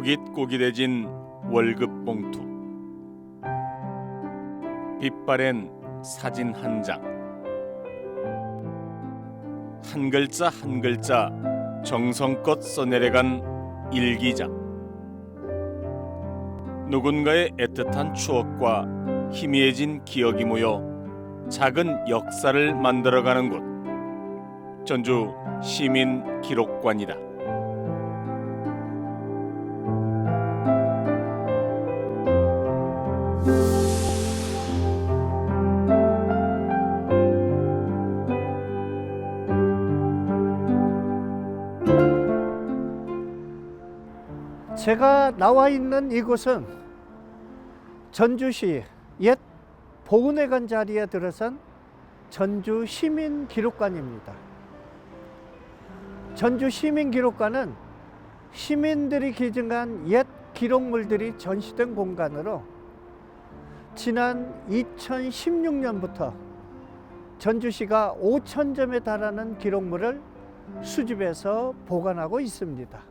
꼬깃꼬깃해진 월급 봉투, 빛바랜 사진 한 장, 한 글자 한 글자 정성껏 써내려간 일기장. 누군가의 애틋한 추억과 희미해진 기억이 모여 작은 역사를 만들어가는 곳, 전주 시민 기록관이다. 제가 나와 있는 이곳은 전주시 옛 보훈회관 자리에 들어선 전주 시민기록관입니다. 전주 시민기록관은 시민들이 기증한 옛 기록물들이 전시된 공간으로 지난 2016년부터 전주시가 5,000점에 달하는 기록물을 수집해서 보관하고 있습니다.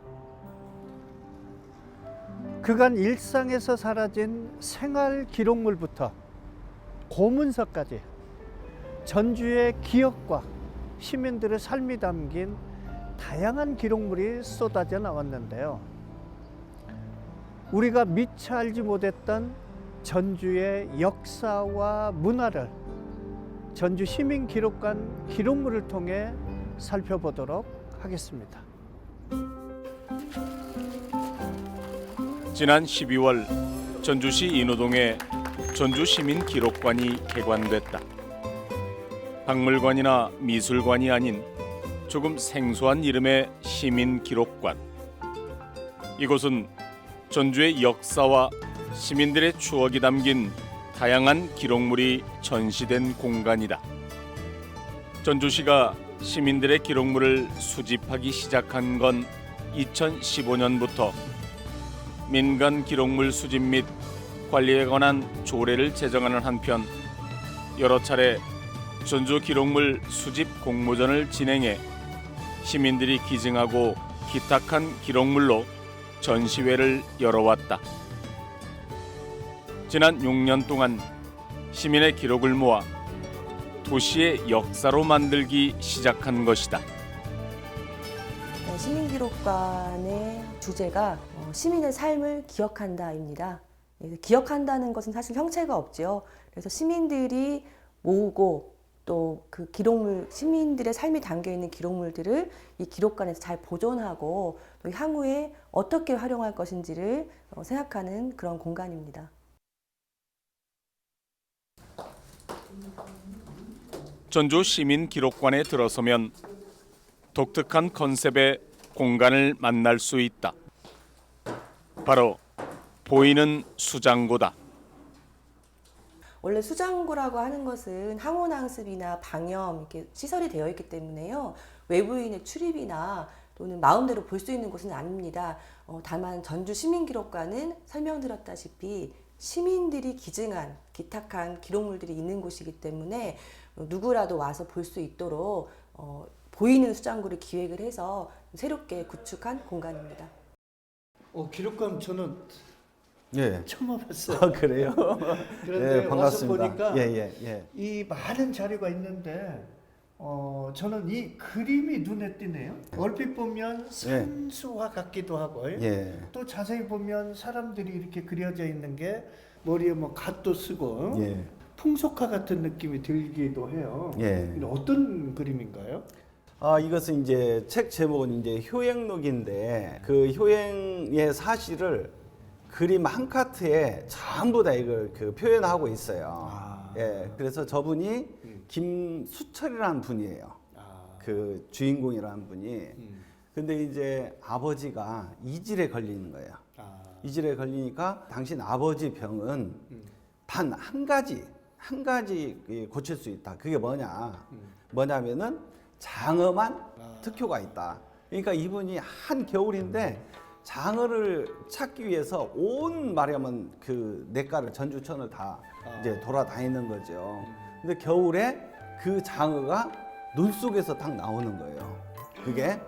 그간 일상에서 사라진 생활 기록물부터 고문서까지 전주의 기억과 시민들의 삶이 담긴 다양한 기록물이 쏟아져 나왔는데요. 우리가 미처 알지 못했던 전주의 역사와 문화를 전주 시민기록관 기록물을 통해 살펴보도록 하겠습니다. 지난 12월 전주시 인호동에 전주시민기록관이 개관됐다. 박물관이나 미술관이 아닌 조금 생소한 이름의 시민기록관. 이곳은 전주의 역사와 시민들의 추억이 담긴 다양한 기록물이 전시된 공간이다. 전주시가 시민들의 기록물을 수집하기 시작한 건 2015년부터 민간 기록물 수집 및 관리에 관한 조례를 제정하는 한편 여러 차례 전주 기록물 수집 공모전을 진행해 시민들이 기증하고 기탁한 기록물로 전시회를 열어왔다. 지난 6년 동안 시민의 기록을 모아 도시의 역사로 만들기 시작한 것이다. 시민기록관의 주제가 시민의 삶을 기억한다입니다. 기억한다는 것은 사실 형체가 없죠. 그래서 시민들이 모으고 또 그 기록물, 시민들의 삶이 담겨 있는 기록물들을 이 기록관에서 잘 보존하고 또 향후에 어떻게 활용할 것인지를 생각하는 그런 공간입니다. 전주 시민기록관에 들어서면 독특한 컨셉의 공간을 만날 수 있다. 바로 보이는 수장고다. 원래 수장고라고 하는 것은 항온항습이나 방염 이렇게 시설이 되어 있기 때문에요. 외부인의 출입이나 또는 마음대로 볼 수 있는 곳은 아닙니다. 다만 전주 시민기록관은 설명드렸다시피 시민들이 기증한, 기탁한 기록물들이 있는 곳이기 때문에 누구라도 와서 볼 수 있도록 보이는 수장고를 기획을 해서 새롭게 구축한 공간입니다. 기록관 저는 예. 처음 와봤어요. 아, 그래요? 그런데 예, 와서 반갑습니다. 보니까 예. 이 많은 자료가 있는데 저는 이 그림이 눈에 띄네요. 얼핏 보면 산수화 같기도 하고 예. 또 자세히 보면 사람들이 이렇게 그려져 있는 게 머리에 뭐 갓도 쓰고 예. 풍속화 같은 느낌이 들기도 해요. 예. 이건 어떤 그림인가요? 이것은 이제 책 제목은 이제 효행록인데 그 효행의 사실을 그림 한 카트에 전부 다 이걸 표현하고 있어요. 예. 그래서 저분이 김수철이라는 분이에요. 그 주인공이라는 분이. 근데 이제 아버지가 이질에 걸리는 거예요. 이질에 걸리니까 당신 아버지 병은 단 한 가지 고칠 수 있다. 그게 뭐냐면은 장어만 특효가 있다. 그러니까 이분이 한 겨울인데 장어를 찾기 위해서 온 말하면 그 냇가를 전주천을 다 이제 돌아다니는 거죠. 근데 겨울에 그 장어가 눈 속에서 딱 나오는 거예요. 그게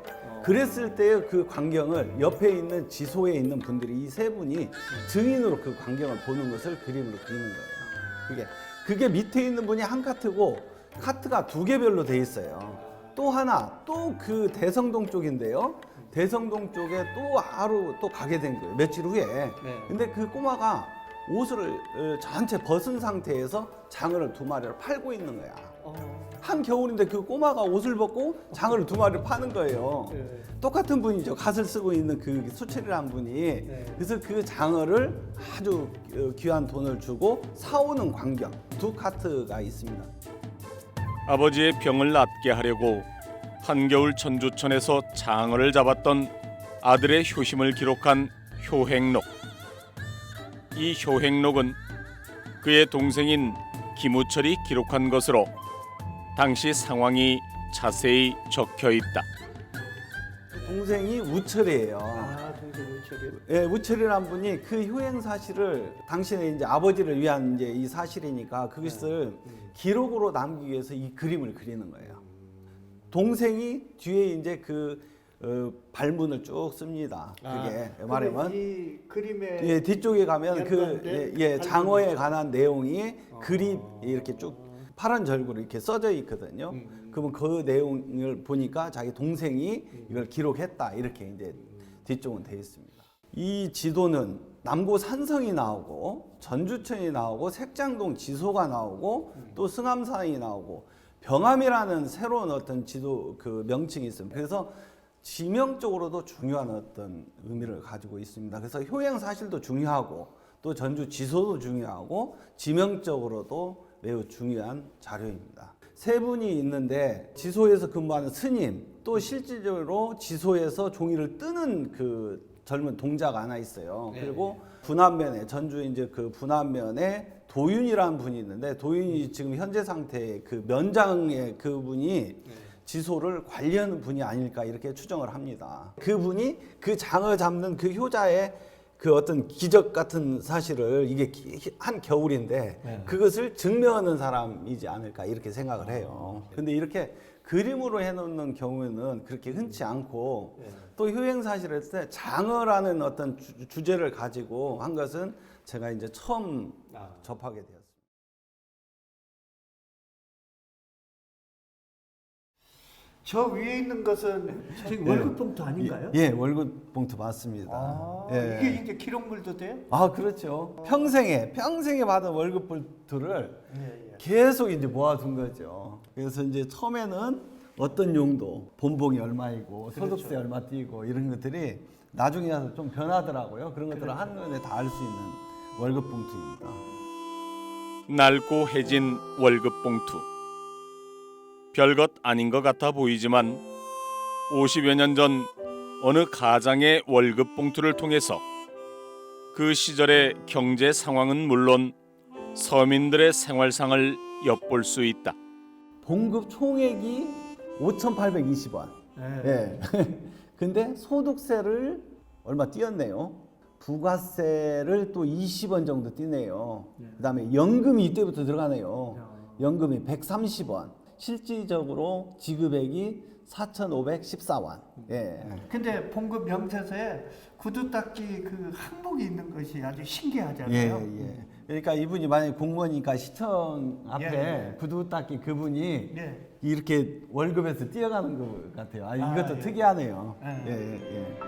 그랬을 때의 그 광경을 옆에 있는 지소에 있는 분들이 이 세 분이 증인으로 그 광경을 보는 것을 그림으로 그리는 거예요. 그게 밑에 있는 분이 한 카트고 카트가 두 개별로 돼 있어요. 또 하나 또 그 대성동 쪽인데요. 대성동 쪽에 또 하루 또 가게 된 거예요. 며칠 후에. 근데 그 꼬마가 옷을 전체 벗은 상태에서 장어를 2마리를 팔고 있는 거야. 한겨울인데 그 꼬마가 옷을 벗고 장어를 2마리를 파는 거예요. 똑같은 분이죠. 갓을 쓰고 있는 그 수철이라는 분이. 그래서 그 장어를 아주 귀한 돈을 주고 사오는 광경. 2카트가 있습니다. 아버지의 병을 낫게 하려고 한겨울 전주천에서 장어를 잡았던 아들의 효심을 기록한 효행록. 이 효행록은 그의 동생인 김우철이 기록한 것으로 당시 상황이 자세히 적혀 있다. 동생이 우철이에요. 동생 우철이. 예, 우철이라는 분이 그 효행 사실을 당신의 이제 아버지를 위한 이제 이 사실이니까 그것을 기록으로 남기기 위해서 이 그림을 그리는 거예요. 동생이 뒤에 이제 그 발문을 쭉 씁니다. 그게 말하면 이 그림의 뒤쪽에 가면 그 연관된 장어에 관한 내용이 그림 이렇게 쭉 파란 절구로 이렇게 써져 있거든요. 그러면 그 내용을 보니까 자기 동생이 이걸 기록했다 이렇게 이제 뒤쪽은 되어 있습니다. 이 지도는 남구 산성이 나오고 전주천이 나오고 색장동 지소가 나오고 또 승암산이 나오고 병암이라는 새로운 어떤 지도 그 명칭이 있습니다. 그래서 지명적으로도 중요한 어떤 의미를 가지고 있습니다. 그래서 효행 사실도 중요하고 또 전주 지소도 중요하고 지명적으로도 매우 중요한 자료입니다. 세 분이 있는데 지소에서 근무하는 스님 또 실질적으로 지소에서 종이를 뜨는 그 젊은 동자가 하나 있어요. 그리고 분안면에 전주 이제 그 분안면에 도윤이라는 분이 있는데 도윤이 지금 현재 상태의 그 면장의 그분이 지소를 관리하는 분이 아닐까 이렇게 추정을 합니다. 그분이 그 장어 잡는 그 효자의 그 어떤 기적 같은 사실을 이게 한 겨울인데 그것을 증명하는 사람이지 않을까 이렇게 생각을 해요. 근데 이렇게 그림으로 해놓는 경우에는 그렇게 흔치 않고 또 효행 사실을 했을 때 장어라는 어떤 주제를 가지고 한 것은 제가 이제 처음 접하게 되었습니다. 저 위에 있는 것은 지금 월급 봉투 아닌가요? 예, 월급 봉투 맞습니다. 예. 이게 이제 기록물도 돼요? 그렇죠. 평생에 받은 월급 봉투를 계속 이제 모아둔 거죠. 그래서 이제 처음에는 어떤 용도, 본봉이 얼마이고 소득세 얼마 띄고 이런 것들이 나중에 와서 좀 변하더라고요. 그런 것들을 한눈에 다 알 수 있는 월급 봉투입니다. 낡고 해진 월급 봉투. 별것 아닌 것 같아 보이지만 50여 년 전 어느 가장의 월급 봉투를 통해서 그 시절의 경제 상황은 물론 서민들의 생활상을 엿볼 수 있다. 봉급 총액이 5,820원. 예. 근데 소득세를 얼마 띄었네요. 부가세를 또 20원 정도 띄네요. 그다음에 연금이 이때부터 들어가네요. 연금이 130원. 실질적으로 지급액이 4,514원. 예. 근데 봉급 명세서에 구두 닦기 그 항목이 있는 것이 아주 신기하잖아요. 예. 그러니까 이분이 만약에 공무원이니까 시청 앞에 예. 구두 닦기 그분이 예. 이렇게 월급에서 뛰어가는 것 같아요. 이것도 예. 특이하네요. 예. 예.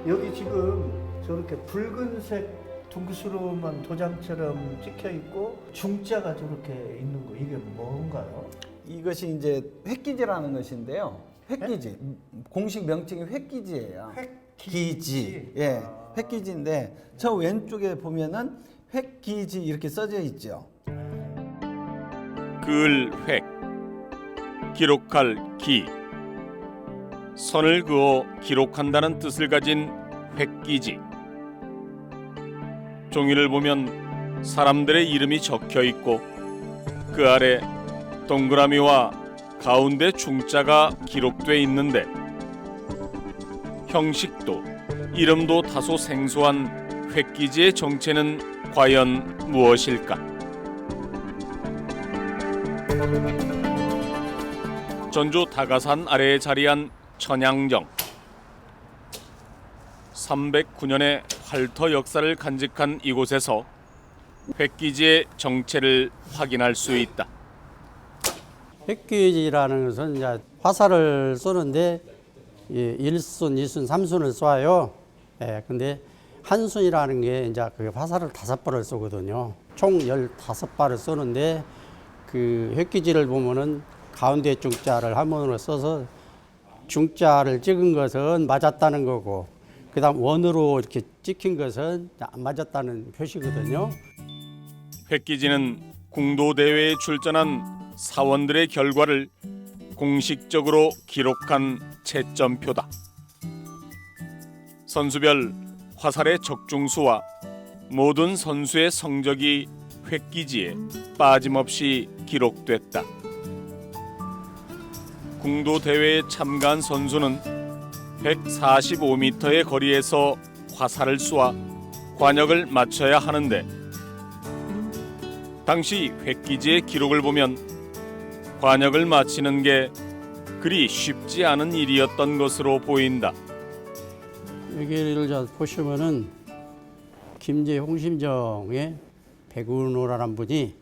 여기 지금 저렇게 붉은색 둥그스러운 도장처럼 찍혀 있고 중자가 저렇게 있는 거 이게 뭔가요? 이것이 이제 획기지라는 것인데요. 획기지. 공식 명칭이 획기지예요. 기지. 예. 획기지인데 저 왼쪽에 보면은 획기지 이렇게 써져 있죠. 그을 획, 기록할 기, 선을 그어 기록한다는 뜻을 가진 획기지. 종이를 보면 사람들의 이름이 적혀 있고 그 아래 동그라미와 가운데 중자가 기록돼 있는데 형식도 이름도 다소 생소한 획기지의 정체는 과연 무엇일까? 전주 다가산 아래에 자리한 천양정. 309년의 활터 역사를 간직한 이곳에서 획기지의 정체를 확인할 수 있다. 획기지라는 것은 이제 화살을 쏘는데 1순, 2순, 3순을 쏴요. 예, 근데 한 순이라는 게 이제 그 화살을 5발을 쏘거든요. 총 15발을 쏘는데 그 획기지를 보면은 가운데 중자를 한번으로 써서 중자를 찍은 것은 맞았다는 거고, 그다음 원으로 이렇게 찍힌 것은 안 맞았다는 표시거든요. 획기지는 궁도 대회에 출전한 사원들의 결과를 공식적으로 기록한 채점표다. 선수별 화살의 적중수와 모든 선수의 성적이 획기지에 빠짐없이 기록됐다. 궁도 대회에 참가한 선수는 145m의 거리에서 화살을 쏘아 관역을 맞춰야 하는데 당시 획기지의 기록을 보면 관역을 맞히는 게 그리 쉽지 않은 일이었던 것으로 보인다. 여기를 보시면은 김제 홍심정의 백운호라는 분이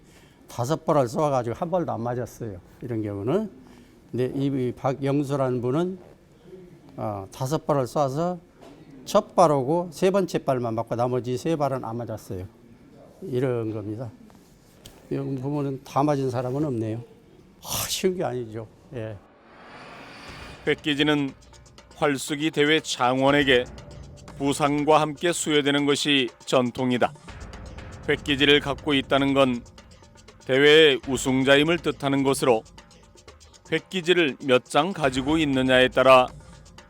5발을 쏘아가지고 한 발도 안 맞았어요. 이런 경우는. 근데 이 박영수라는 분은 5발을 쏴서 첫 발하고 3번째 발만 맞고 나머지 3발은 안 맞았어요. 이런 겁니다. 여기 보면은 다 맞은 사람은 없네요. 쉬운 게 아니죠. 예. 획기지는 활쏘기 대회 장원에게 부상과 함께 수여되는 것이 전통이다. 획기지를 갖고 있다는 건 대회의 우승자임을 뜻하는 것으로 획기지를 몇 장 가지고 있느냐에 따라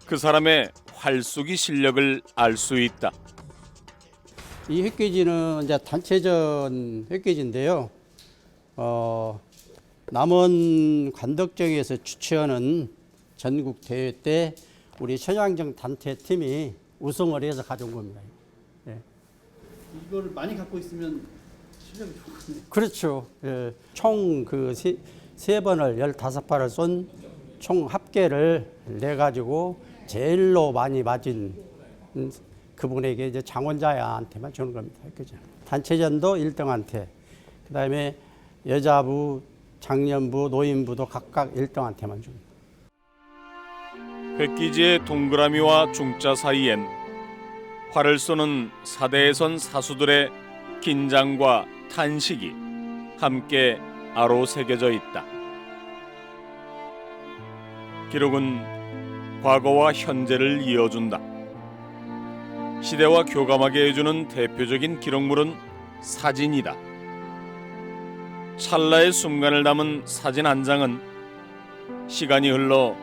그 사람의 활쏘기 실력을 알 수 있다. 이 획기지는 이제 단체전 획기지인데요. 남원 관덕정에서 주최하는 전국 대회 때 우리 천양정 단체 팀이 우승을 해서 가져온 겁니다. 예. 이거를 많이 갖고 있으면 실력이 좋겠네요. 그렇죠. 예. 총 그 세 번을 15발을 쏜 총 합계를 내 가지고 제일로 많이 맞은 그분에게 이제 장원자한테만 주는 겁니다. 그죠? 단체전도 1등한테, 그다음에 여자부, 장년부, 노인부도 각각 1등한테만 줍니다. 획기지의 동그라미와 중자 사이엔 활을 쏘는 사대에선 사수들의 긴장과 탄식이 함께 아로 새겨져 있다. 기록은 과거와 현재를 이어준다. 시대와 교감하게 해주는 대표적인 기록물은 사진이다. 찰나의 순간을 담은 사진 한 장은 시간이 흘러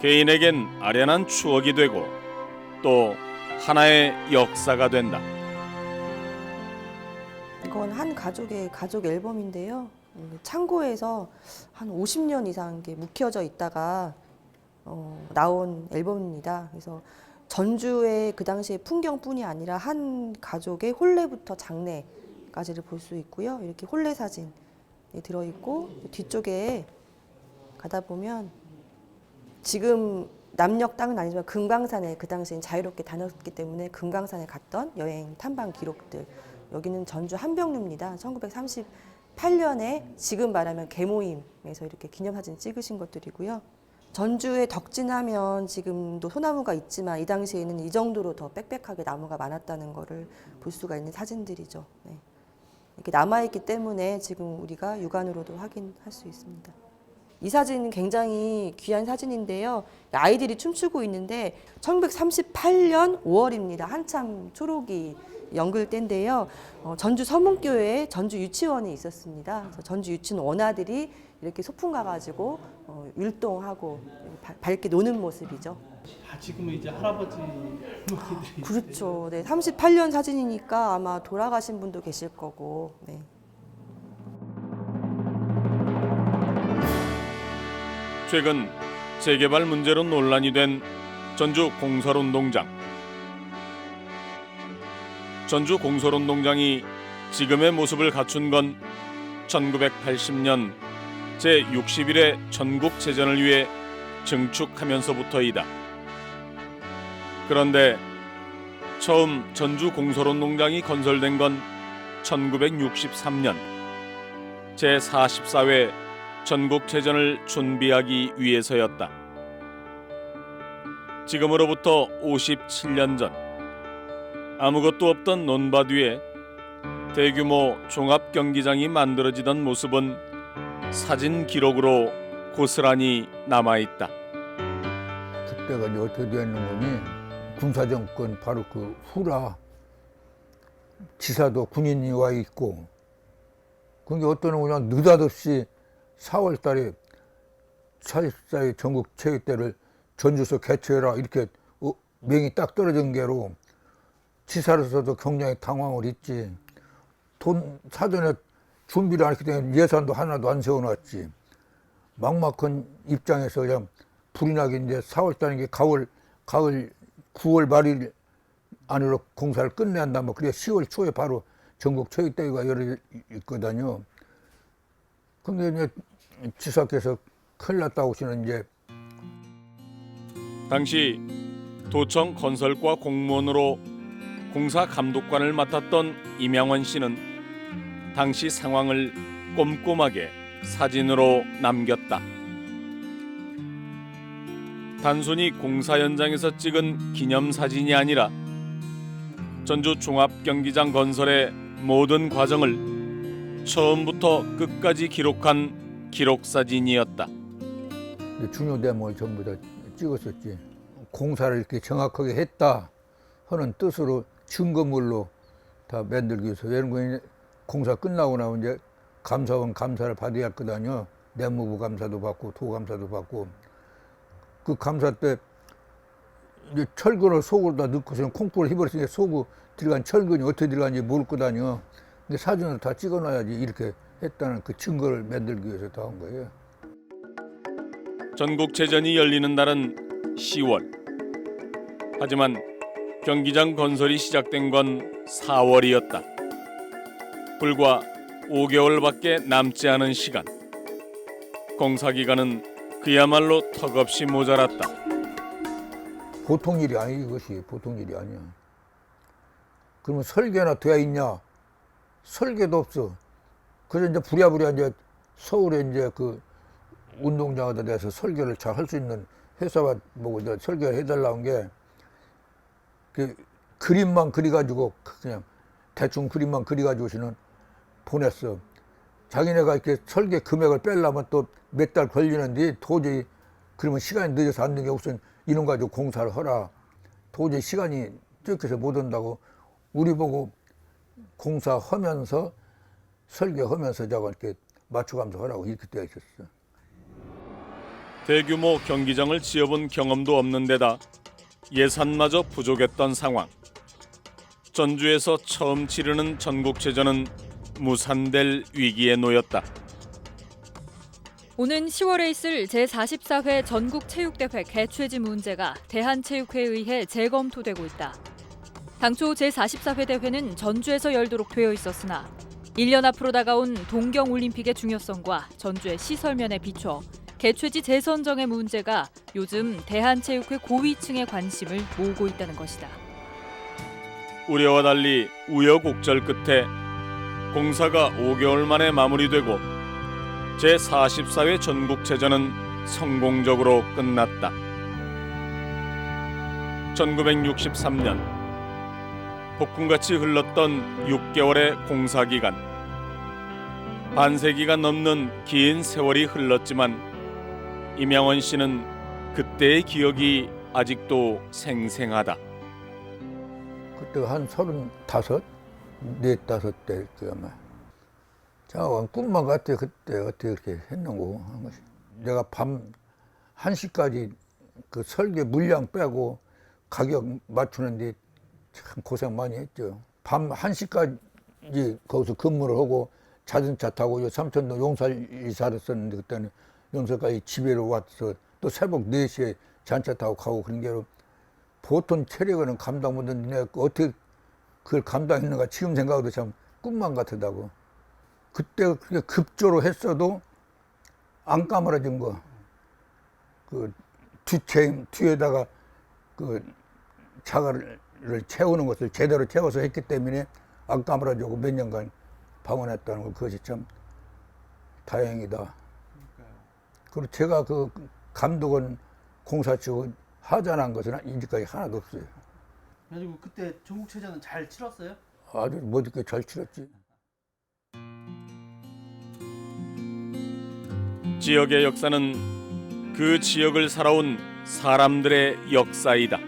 개인에겐 아련한 추억이 되고 또 하나의 역사가 된다. 이건 한 가족의 가족 앨범인데요. 창고에서 한 50년 이상 이게 묵혀져 있다가 나온 앨범입니다. 그래서 전주의 그 당시의 풍경뿐이 아니라 한 가족의 혼례부터 장례까지를 볼 수 있고요. 이렇게 혼례 사진이 들어있고 뒤쪽에 가다 보면 지금 남녘 땅은 아니지만 금강산에 그 당시엔 자유롭게 다녔기 때문에 금강산에 갔던 여행 탐방 기록들. 여기는 전주 한병루입니다. 1938년에 지금 말하면 개모임에서 이렇게 기념사진 찍으신 것들이고요. 전주에 덕진하면 지금도 소나무가 있지만 이 당시에는 이 정도로 더 빽빽하게 나무가 많았다는 것을 볼 수가 있는 사진들이죠. 네. 이렇게 남아있기 때문에 지금 우리가 육안으로도 확인할 수 있습니다. 이 사진은 굉장히 귀한 사진인데요. 아이들이 춤추고 있는데 1938년 5월입니다. 한참 초록이 연글 때인데요. 전주 서문교회에 전주 유치원이 있었습니다. 그래서 전주 유치원 원아들이 이렇게 소풍 가가지고 율동하고 밝게 노는 모습이죠. 지금은 이제 할아버지 할머니들이 그렇죠. 네, 38년 사진이니까 아마 돌아가신 분도 계실 거고. 네. 최근 재개발 문제로 논란이 된 전주 공설운동장. 전주 공설운동장이 지금의 모습을 갖춘 건 1980년 제61회 전국체전을 위해 증축하면서부터이다. 그런데 처음 전주 공설운동장이 건설된 건 1963년 제44회 전국체전을 준비하기 위해서였다. 지금으로부터 57년 전 아무것도 없던 논밭 위에 대규모 종합경기장이 만들어지던 모습은 사진 기록으로 고스란히 남아있다. 그때가 이제 어떻게 되어 있는 거니 군사정권 바로 그 후라 지사도 군인이 와 있고 그게 어떤 그냥 느닷없이 4월 달에 44회 전국 체육대회를 전주에서 개최해라 이렇게 명이 딱 떨어진 게로 지사로서도 굉장히 당황을 했지. 돈 사전에 준비를 안 했기 때문에 예산도 하나도 안 세워놨지. 막막한 입장에서 그냥 불이 나게 이제 4월 달에 가을 9월 말일 안으로 공사를 끝내야 한다. 뭐 그래 10월 초에 바로 전국 체육대회가 열렸거든요. 근데 이제 지사께서 큰일 났다고 하시는 이제 당시 도청 건설과 공무원으로 공사 감독관을 맡았던 임양원 씨는 당시 상황을 꼼꼼하게 사진으로 남겼다. 단순히 공사 현장에서 찍은 기념사진이 아니라 전주 종합경기장 건설의 모든 과정을 처음부터 끝까지 기록한 기록사진이었다. 중요 대목을 전부 다 찍었었지. 공사를 이렇게 정확하게 했다 하는 뜻으로 증거물로 다 만들기 위해서. 이런 거 공사 끝나고 나면 이제 감사원 감사를 받아야 할 거다뇨. 내무부 감사도 받고 도감사도 받고. 그 감사 때 이제 철근을 속으로다 넣고서는 콩불을 해버렸으니까 속으로 들어간 철근이 어떻게 들어간지 모를 거다뇨. 근데 사진으로 다 찍어놔야지 이렇게 했다는 그 증거를 만들기 위해서 다 한 거예요. 전국체전이 열리는 날은 10월. 하지만 경기장 건설이 시작된 건 4월이었다. 불과 5개월밖에 남지 않은 시간. 공사 기간은 그야말로 턱없이 모자랐다. 보통 일이 아니 이것이 보통 일이 아니야. 그러면 설계나 되어 있냐? 설계도 없어. 그래서 이제 부랴부랴 이제 서울에 이제 그 운동장에다 대해서 설계를 잘 할 수 있는 회사가 보고 이제 설계를 해달라는 게 그 그림만 그려가지고 그냥 대충 그림만 그려가지고서는 보냈어. 자기네가 이렇게 설계 금액을 빼려면 또 몇 달 걸리는데 도저히 그러면 시간이 늦어서 안 되는 게 우선 이놈 가지고 공사를 하라. 도저히 시간이 쫓겨서 못 온다고 우리 보고 공사하면서 설계하면서 저거 이렇게 맞춰가면서 하라고 이렇게 되어 있었어. 대규모 경기장을 지어본 경험도 없는 데다 예산마저 부족했던 상황. 전주에서 처음 치르는 전국체전은 무산될 위기에 놓였다. 오는 10월에 있을 제44회 전국체육대회 개최지 문제가 대한체육회에 의해 재검토되고 있다. 당초 제44회 대회는 전주에서 열도록 되어 있었으나 1년 앞으로 다가온 동경올림픽의 중요성과 전주의 시설면에 비춰 개최지 재선정의 문제가 요즘 대한체육회 고위층의 관심을 모으고 있다는 것이다. 우려와 달리 우여곡절 끝에 공사가 5개월 만에 마무리되고 제44회 전국체전은 성공적으로 끝났다. 1963년 폭풍같이 흘렀던 6개월의 공사 기간. 반세기가 넘는 긴 세월이 흘렀지만 임양원 씨는 그때의 기억이 아직도 생생하다. 그때 한 35, 45대 그야말. 자, 꿈만 같아. 그때 어떻게 그렇게 했는고 하는 것이. 내가 밤 1시까지 그 설계 물량 빼고 가격 맞추는데 참 고생 많이 했죠. 밤 1시까지 거기서 근무를 하고 자전차 타고 삼천동 용산이 살았었는데 그때는 용산까지 집에로 와서 또 새벽 4시에 잔차 타고 가고 그런 게로 보통 체력은 감당 못했는데 내가 어떻게 그걸 감당했는가 지금 생각해도 참 꿈만 같다고. 그때 그렇게 급조로 했어도 안 까물어진 거. 그 뒤에다가 그 자가를 채우는 것을 제대로 채워서 했기 때문에 안 까물어지고 몇 년간 방원했다는 거 그것이 참 다행이다. 그리고 제가 그 감독은 공사 치고 하자한 것은 이제까지 하나도 없어요. 그래가지고 그때 전국체전은 잘 치렀어요? 아주 멋있게 잘 치렀지. 지역의 역사는 그 지역을 살아온 사람들의 역사이다.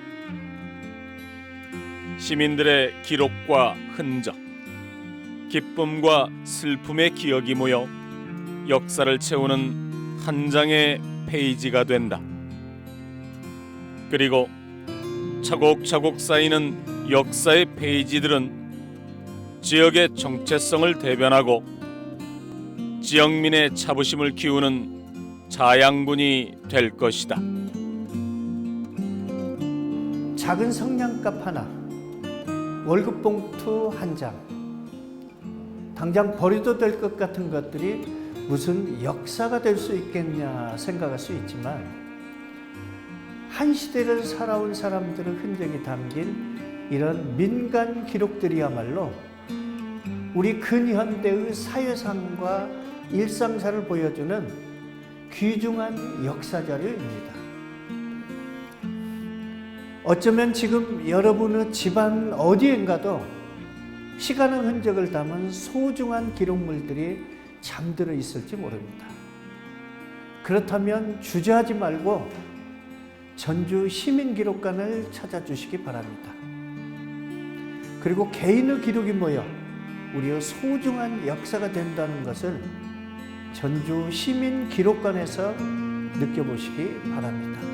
시민들의 기록과 흔적, 기쁨과 슬픔의 기억이 모여 역사를 채우는 한 장의 페이지가 된다. 그리고 차곡차곡 쌓이는 역사의 페이지들은 지역의 정체성을 대변하고 지역민의 자부심을 키우는 자양분이 될 것이다. 작은 성냥갑 하나, 월급 봉투 한 장, 당장 버려도 될 것 같은 것들이 무슨 역사가 될 수 있겠냐 생각할 수 있지만 한 시대를 살아온 사람들의 흔적이 담긴 이런 민간 기록들이야말로 우리 근현대의 사회상과 일상사를 보여주는 귀중한 역사 자료입니다. 어쩌면 지금 여러분의 집안 어디엔가도 시간의 흔적을 담은 소중한 기록물들이 잠들어 있을지 모릅니다. 그렇다면 주저하지 말고 전주 시민기록관을 찾아주시기 바랍니다. 그리고 개인의 기록이 모여 우리의 소중한 역사가 된다는 것을 전주 시민기록관에서 느껴보시기 바랍니다.